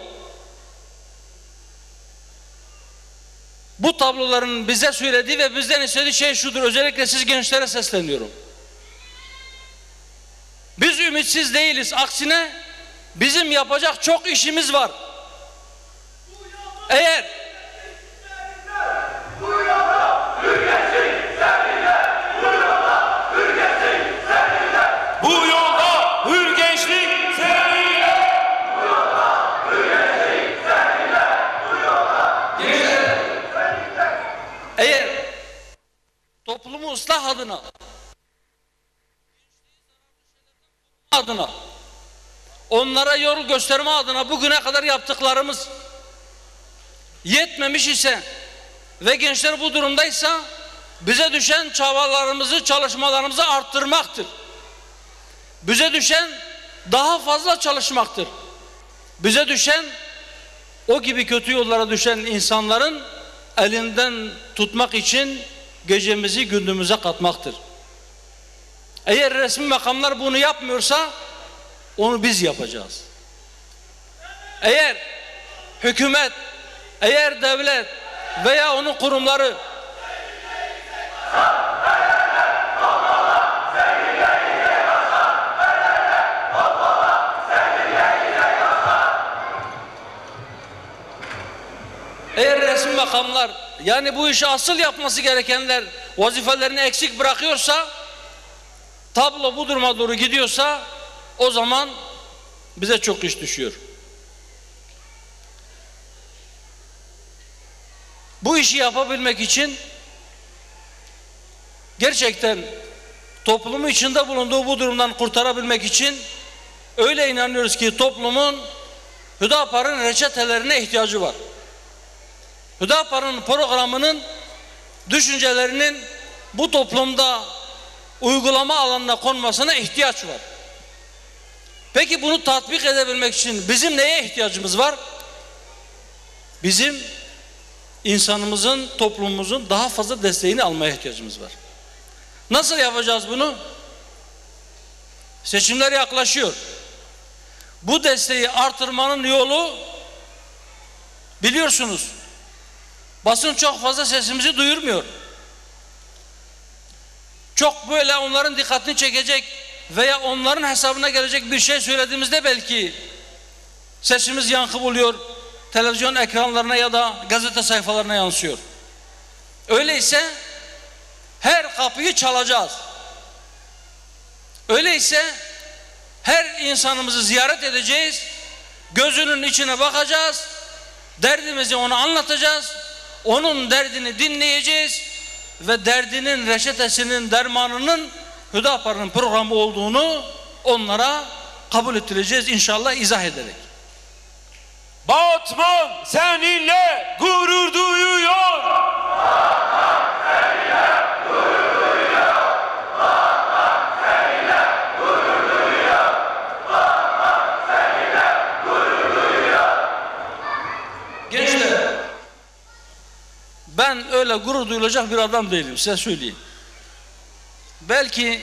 Bu tabloların bize söylediği ve bizden istediği şey şudur. Özellikle siz gençlere sesleniyorum. Biz ümitsiz değiliz. Aksine bizim yapacak çok işimiz var. Eğer Bu yolda hür gençlik seninle. eğer toplumu ıslah adına onlara yol gösterme adına bugüne kadar yaptıklarımız yetmemiş ise ve gençler bu durumdaysa bize düşen çabalarımızı, çalışmalarımızı arttırmaktır. Bize düşen daha fazla çalışmaktır. Bize düşen o gibi kötü yollara düşen insanların elinden tutmak için gecemizi gündüzümüze katmaktır. Eğer resmi makamlar bunu yapmıyorsa onu biz yapacağız. Eğer hükümet, eğer devlet veya onun kurumları eğer resmi makamlar yani bu işi asıl yapması gerekenler vazifelerini eksik bırakıyorsa, tablo bu duruma doğru gidiyorsa o zaman bize çok iş düşüyor. Bu işi yapabilmek için gerçekten toplumu içinde bulunduğu bu durumdan kurtarabilmek için öyle inanıyoruz ki toplumun Hüdapar'ın reçetelerine ihtiyacı var. Hüdapar'ın programının, düşüncelerinin bu toplumda uygulama alanına konmasına ihtiyaç var. Peki bunu tatbik edebilmek için bizim neye ihtiyacımız var? Bizim insanımızın, toplumumuzun daha fazla desteğini almaya ihtiyacımız var. Nasıl yapacağız bunu? Seçimler yaklaşıyor. Bu desteği artırmanın yolu biliyorsunuz. Basın çok fazla sesimizi duyurmuyor. Çok böyle onların dikkatini çekecek veya onların hesabına gelecek bir şey söylediğimizde belki sesimiz yankı buluyor, televizyon ekranlarına ya da gazete sayfalarına yansıyor. Öyleyse her kapıyı çalacağız. Öyleyse her insanımızı ziyaret edeceğiz, gözünün içine bakacağız, derdimizi ona anlatacağız, onun derdini dinleyeceğiz ve derdinin reçetesinin, dermanının Hüdapar'ın programı olduğunu onlara kabul ettireceğiz inşallah, izah ederek. Batman seninle gurur duyuyor. Batman seninle gurur duyuyor. Batman seninle gurur duyuyor. Batman seninle gurur duyuyor. Gençler, ben öyle gurur duyulacak bir adam değilim, size söyleyeyim. Belki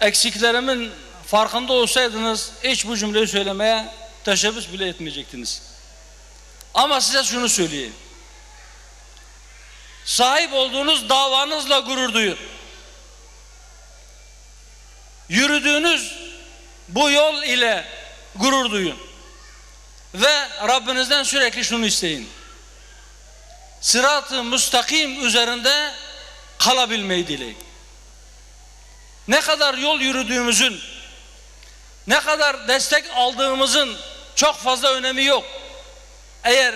eksiklerimin farkında olsaydınız hiç bu cümleyi söylemeye teşebbüs bile etmeyecektiniz. Ama size şunu söyleyeyim. Sahip olduğunuz davanızla gurur duyun. Yürüdüğünüz bu yol ile gurur duyun. Ve Rabbinizden sürekli şunu isteyin. Sırat-ı müstakim üzerinde kalabilmeyi dileyin. Ne kadar yol yürüdüğümüzün, ne kadar destek aldığımızın çok fazla önemi yok. Eğer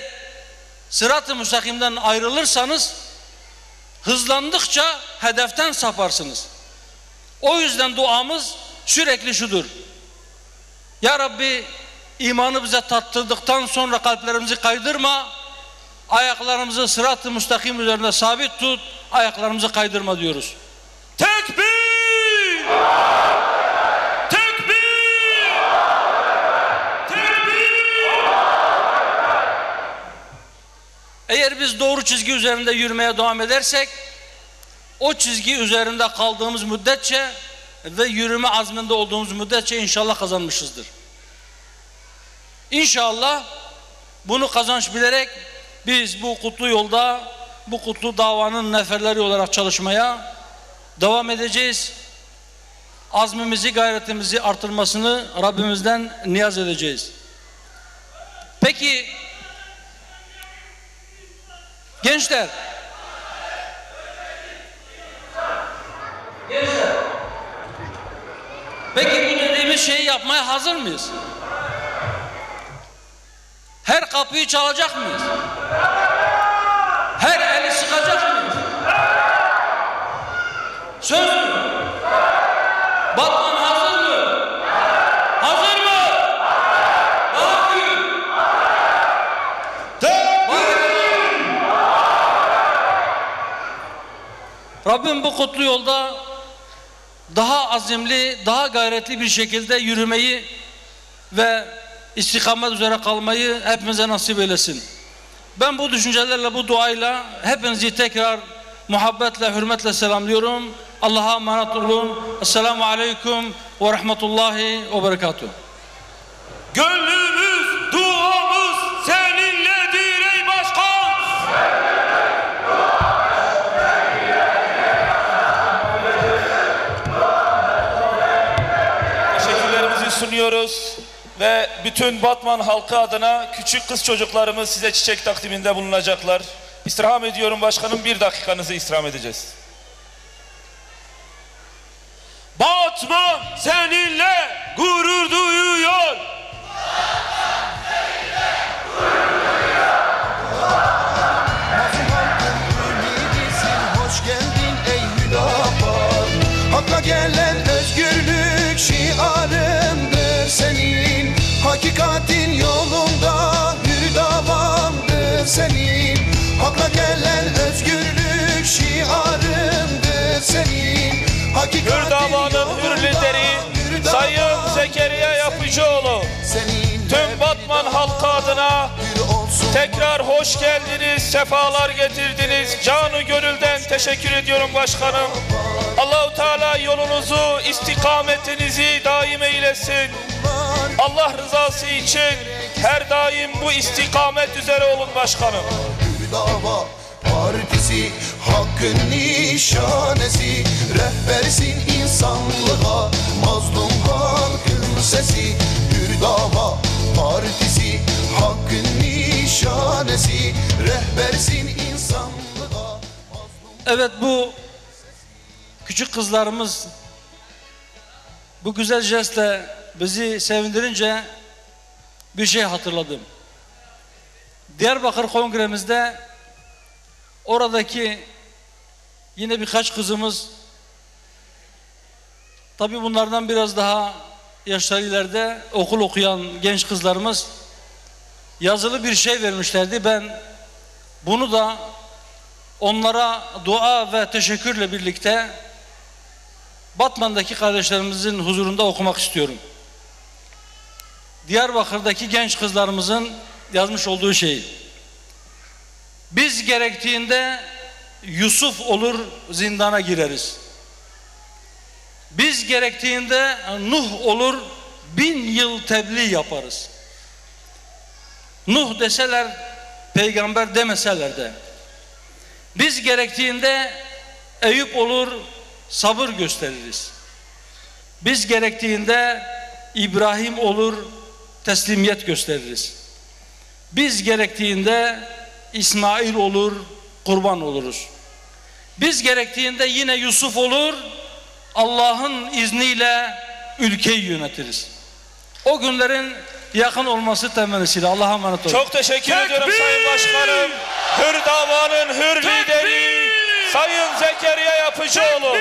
sırat-ı müstakimden ayrılırsanız hızlandıkça hedeften saparsınız. O yüzden duamız sürekli şudur. Ya Rabbi, imanı bize tattırdıktan sonra kalplerimizi kaydırma, ayaklarımızı sırat-ı müstakim üzerinde sabit tut, ayaklarımızı kaydırma diyoruz. Tekbir! Tekbir! Tekbir! Eğer biz doğru çizgi üzerinde yürümeye devam edersek, o çizgi üzerinde kaldığımız müddetçe ve yürüme azminde olduğumuz müddetçe inşallah kazanmışızdır. İnşallah bunu kazanç bilerek biz bu kutlu yolda, bu kutlu davanın neferleri olarak çalışmaya devam edeceğiz. Azmimizi, gayretimizi artırmasını Rabbimizden niyaz edeceğiz. Peki gençler, peki bu dediğimiz şeyi yapmaya hazır mıyız? Her kapıyı çalacak mıyız? Her eli sıkacak mıyız? Söz mü? Batman hazır mı? Hazır mı? Daha büyük. Rabbim bu kutlu yolda daha azimli, daha gayretli bir şekilde yürümeyi ve istikamet üzere kalmayı hepimize nasip eylesin. Ben bu düşüncelerle, bu duayla hepinizi tekrar muhabbetle, hürmetle selamlıyorum. Allah'a emanet olun. Esselamu Aleyküm ve Rahmetullahi ve Berekatuhu. Gönlümüz, duamız seninledir ey başkan. Teşekkürlerimizi sunuyoruz ve bütün Batman halkı adına küçük kız çocuklarımız size çiçek takdiminde bulunacaklar. İstirham ediyorum başkanım, 1 dakikanızı istirham edeceğiz. Batman seninle gurur duyuyor. Mazlum halkın ümidisin, hoş geldin ey Hüdapar. halkı adına bir olsun. tekrar hoş geldiniz, sefalar getirdiniz. Canı gönülden teşekkür ediyorum başkanım. Allah-u Teala yolunuzu, istikametinizi daim eylesin. Allah rızası için her daim bu istikamet üzere olun başkanım. Hüdava Partisi hakkın nişanesi, rehbersin insanlığa, mazlum halkın sesi. Hüdava Partisi hakkın nişanesi, rehbersin insanlığa. Evet, bu küçük kızlarımız bu güzel jestle bizi sevindirince bir şey hatırladım. Diyarbakır Kongremizde oradaki yine birkaç kızımız, tabi bunlardan biraz daha yaşları ileride okul okuyan genç kızlarımız yazılı bir şey vermişlerdi. Ben bunu da onlara dua ve teşekkürle birlikte Batman'daki kardeşlerimizin huzurunda okumak istiyorum. Diyarbakır'daki genç kızlarımızın yazmış olduğu şey: biz gerektiğinde Yusuf olur zindana gireriz. Biz gerektiğinde Nuh olur 1000 yıl tebliğ yaparız. Nuh deseler, peygamber demeseler de. Biz gerektiğinde Eyüp olur sabır gösteririz. Biz gerektiğinde İbrahim olur teslimiyet gösteririz. Biz gerektiğinde İsmail olur kurban oluruz. Biz gerektiğinde yine Yusuf olur, Allah'ın izniyle ülkeyi yönetiriz. O günlerin yakın olması temennisiyle Allah'a emanet olun. Çok teşekkür ediyorum Sayın Başkanım. Hür davanın hür lideri Sayın Zekeriya Yapıcıoğlu.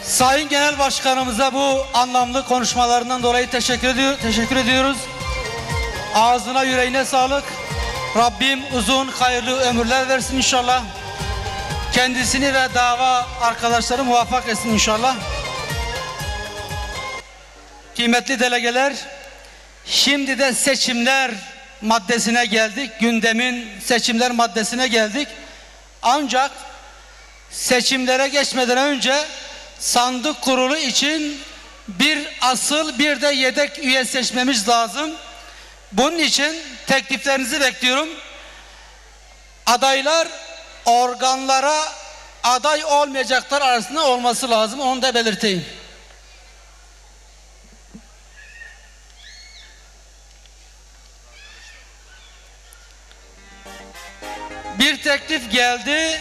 Sayın Genel Başkanımıza bu anlamlı konuşmalarından dolayı teşekkür ediyoruz. Ağzına yüreğine sağlık. Rabbim uzun hayırlı ömürler versin inşallah. Kendisini ve dava arkadaşları muvaffak etsin inşallah. Kıymetli delegeler, şimdi de seçimler maddesine geldik. Gündemin seçimler maddesine geldik. Ancak seçimlere geçmeden önce sandık kurulu için bir asıl bir de yedek üye seçmemiz lazım. Bunun için tekliflerinizi bekliyorum. Adaylar organlara aday olmayacaklar arasında olması lazım. Onu da belirteyim. Bir teklif geldi.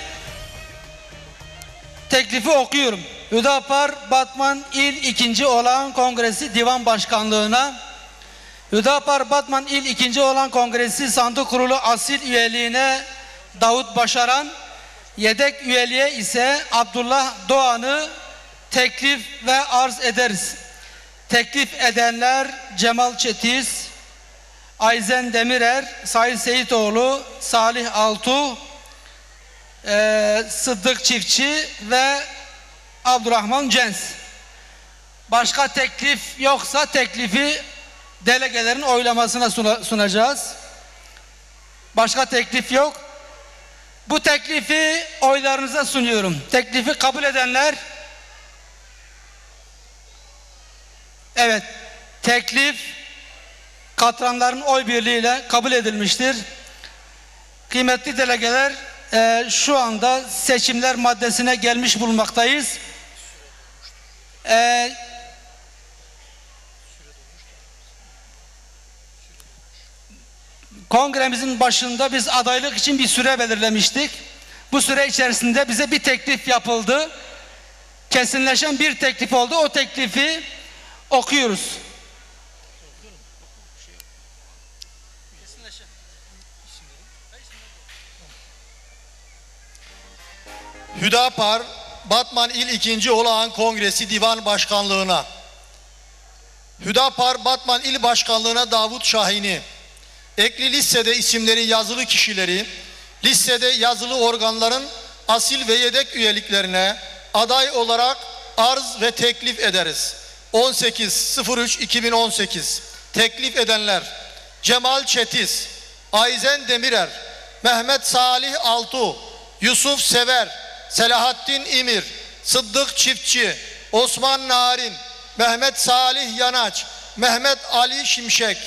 Teklifi okuyorum. Hüdapar Batman İl 2. Olağan Kongresi Divan Başkanlığına, Hüdapar Batman İl 2. Olağan Kongresi Sandık Kurulu Asil Üyeliğine Davut Başaran, yedek üyeliğe ise Abdullah Doğan'ı teklif ve arz ederiz. Teklif edenler Cemal Çetiz, Ayzen Demirer, Sayın Seyitoğlu, Salih Altuğ, Sıddık Çiftçi ve Abdurrahman Cens. Başka teklif yoksa teklifi delegelerin oylamasına sunacağız. Başka teklif yok. Bu teklifi oylarınıza sunuyorum. Teklifi kabul edenler, evet, teklif katranların oy birliğiyle kabul edilmiştir. Kıymetli delegeler, şu anda seçimler maddesine gelmiş bulunmaktayız. Kongremizin başında biz adaylık için bir süre belirlemiştik. Bu süre içerisinde bize bir teklif yapıldı. Kesinleşen bir teklif oldu. O teklifi okuyoruz. Hüdapar Batman İl 2. Olağan Kongresi Divan Başkanlığına, Hüdapar Batman İl Başkanlığına Davut Şahin'i, ekli listede isimleri yazılı kişileri, listede yazılı organların asil ve yedek üyeliklerine aday olarak arz ve teklif ederiz. 18.03.2018 teklif edenler: Cemal Çetiz, Ayzen Demirer, Mehmet Salih Altu, Yusuf Sever, Selahattin İmir, Sıddık Çiftçi, Osman Narin, Mehmet Salih Yanaç, Mehmet Ali Şimşek,